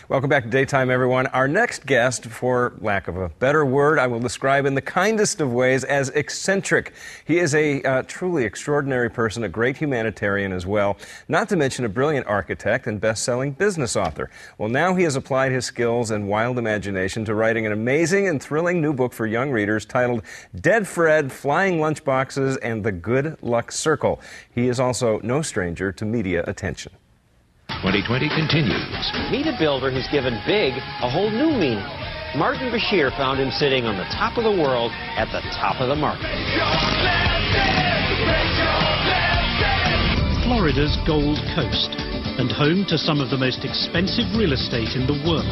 Welcome back to Daytime, everyone. Our next guest, for lack of a better word, I will describe in the kindest of ways as eccentric. He is a truly extraordinary person, a great humanitarian as well, not to mention a brilliant architect and best-selling business author. Well, now he has applied his skills and wild imagination to writing an amazing and thrilling new book for young readers titled Dead Fred, Flying Lunchboxes, and the Good Luck Circle. He is also no stranger to media attention. 2020 continues. Meet a builder who's given big a whole new meaning. Martin Bashir found him sitting on the top of the world at the top of the market. Florida's Gold Coast, and home to some of the most expensive real estate in the world.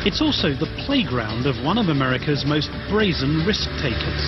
It's also the playground of one of America's most brazen risk takers.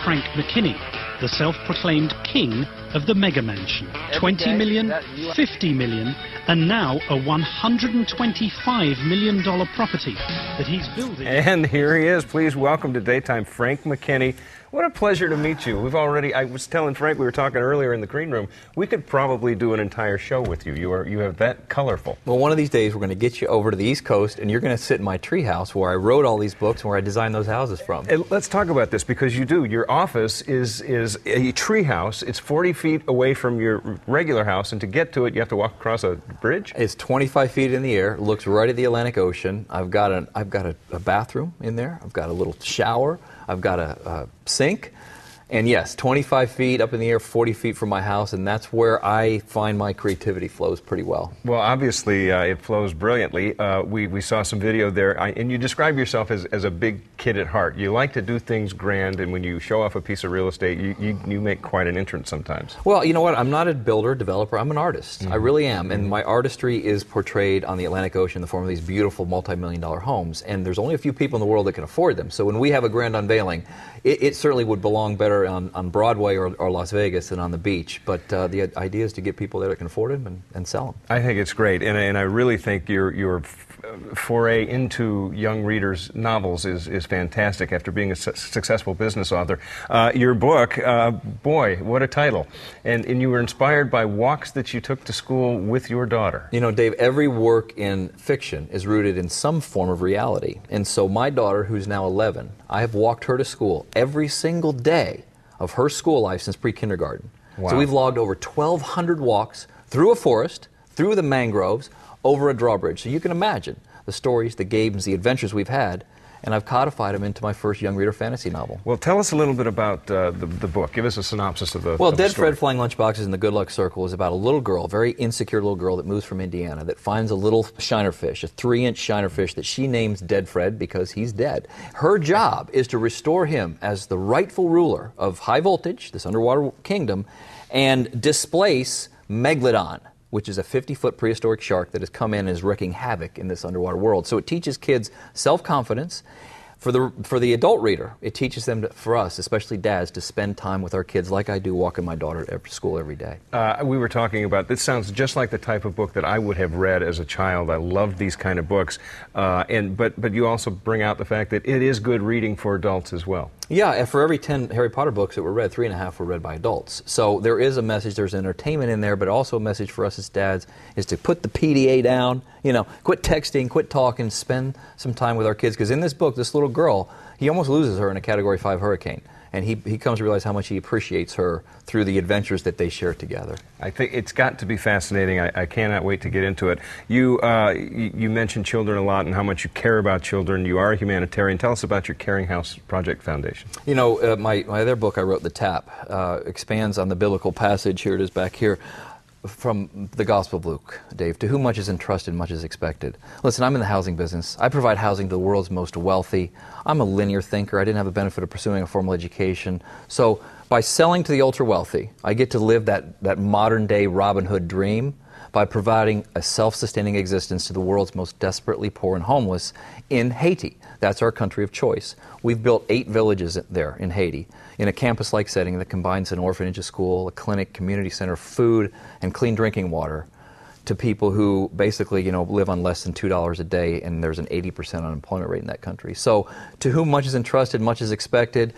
Frank McKinney, the self-proclaimed king of the mega mansion. 20 million, 50 million, and now a $125 million property that he's building. And here he is. Please welcome to Daytime, Frank McKinney. What a pleasure to meet you. I was telling Frank, we were talking earlier in the green room, we could probably do an entire show with you. You have that colorful. Well, one of these days we're going to get you over to the East Coast and you're going to sit in my treehouse where I wrote all these books and where I designed those houses from. And let's talk about this because you do. Your office is a treehouse. It's 40 feet away from your regular house, and to get to it you have to walk across a bridge? It's 25 feet in the air, looks right at the Atlantic Ocean. I've got a bathroom in there. I've got a little shower. I've got a sink, and yes, 25 feet up in the air, 40 feet from my house, and that's where I find my creativity flows pretty well. Well, obviously, it flows brilliantly. We saw some video there, and you describe yourself as a big kid at heart. You like to do things grand, and when you show off a piece of real estate, you make quite an entrance sometimes. Well, you know what? I'm not a builder, developer. I'm an artist. I really am, and my artistry is portrayed on the Atlantic Ocean in the form of these beautiful multi-million-dollar homes, and there's only a few people in the world that can afford them. So when we have a grand unveiling, it certainly would belong better on Broadway or Las Vegas than on the beach, but the idea is to get people there that can afford them and sell them. I think it's great, and I really think your foray into young readers' novels is fantastic after being a successful business author. Your book, boy, what a title. And you were inspired by walks that you took to school with your daughter. You know, Dave, every work in fiction is rooted in some form of reality. And so my daughter, who's now 11, I have walked her to school every single day of her school life since pre-kindergarten. Wow. So we've logged over 1,200 walks through a forest, through the mangroves, over a drawbridge. So you can imagine the stories, the games, the adventures we've had, and I've codified them into my first young reader fantasy novel. Well, tell us a little bit about the book. Give us a synopsis of the Well, of the Dead story. Fred, Flying Lunchboxes, and the Good Luck Circle is about a little girl, a very insecure little girl that moves from Indiana that finds a little shiner fish, a 3-inch shiner fish that she names Dead Fred because he's dead. Her job is to restore him as the rightful ruler of High Voltage, this underwater kingdom, and displace Megalodon, which is a 50-foot prehistoric shark that has come in and is wreaking havoc in this underwater world. So it teaches kids self-confidence. For the adult reader, it teaches them, for us, especially dads, to spend time with our kids like I do walking my daughter to school every day. We were talking about, this sounds just like the type of book that I would have read as a child. I loved these kind of books. But you also bring out the fact that it is good reading for adults as well. Yeah, and for every 10 Harry Potter books that were read, 3.5 were read by adults. So there is a message, there's entertainment in there, but also a message for us as dads is to put the PDA down, quit texting, quit talking, spend some time with our kids. Because in this book, this little girl, he almost loses her in a Category 5 hurricane. And he comes to realize how much he appreciates her through the adventures that they share together. I think it's got to be fascinating. I cannot wait to get into it. You mentioned children a lot and how much you care about children. You are a humanitarian. Tell us about your Caring House Project Foundation. You know, my other book I wrote, The Tap, expands on the biblical passage, here it is back here, from the Gospel of Luke, Dave. To whom much is entrusted, much is expected. Listen, I'm in the housing business. I provide housing to the world's most wealthy. I'm a linear thinker. I didn't have the benefit of pursuing a formal education. So by selling to the ultra-wealthy, I get to live that modern-day Robin Hood dream by providing a self-sustaining existence to the world's most desperately poor and homeless in Haiti. That's our country of choice. We've built 8 villages there in Haiti in a campus-like setting that combines an orphanage, a school, a clinic, community center, food, and clean drinking water to people who basically, live on less than $2 a day, and there's an 80% unemployment rate in that country. So to whom much is entrusted, much is expected.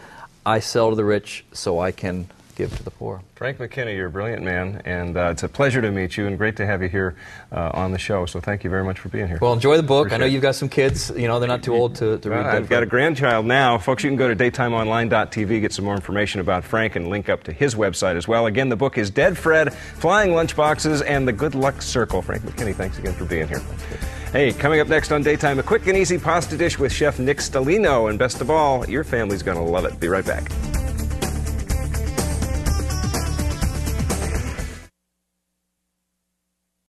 I sell to the rich so I can give to the poor. Frank McKinney, you're a brilliant man, and it's a pleasure to meet you and great to have you here on the show. So thank you very much for being here. Well, enjoy the book. Appreciate I know you've got some kids. You know, they're not too old to read. I've got a grandchild now. Folks, you can go to daytimeonline.tv, get some more information about Frank, and link up to his website as well. Again, the book is Dead Fred, Flying Lunchboxes, and The Good Luck Circle. Frank McKinney, thanks again for being here. Hey, coming up next on Daytime, a quick and easy pasta dish with Chef Nick Stalino. And best of all, your family's going to love it. Be right back.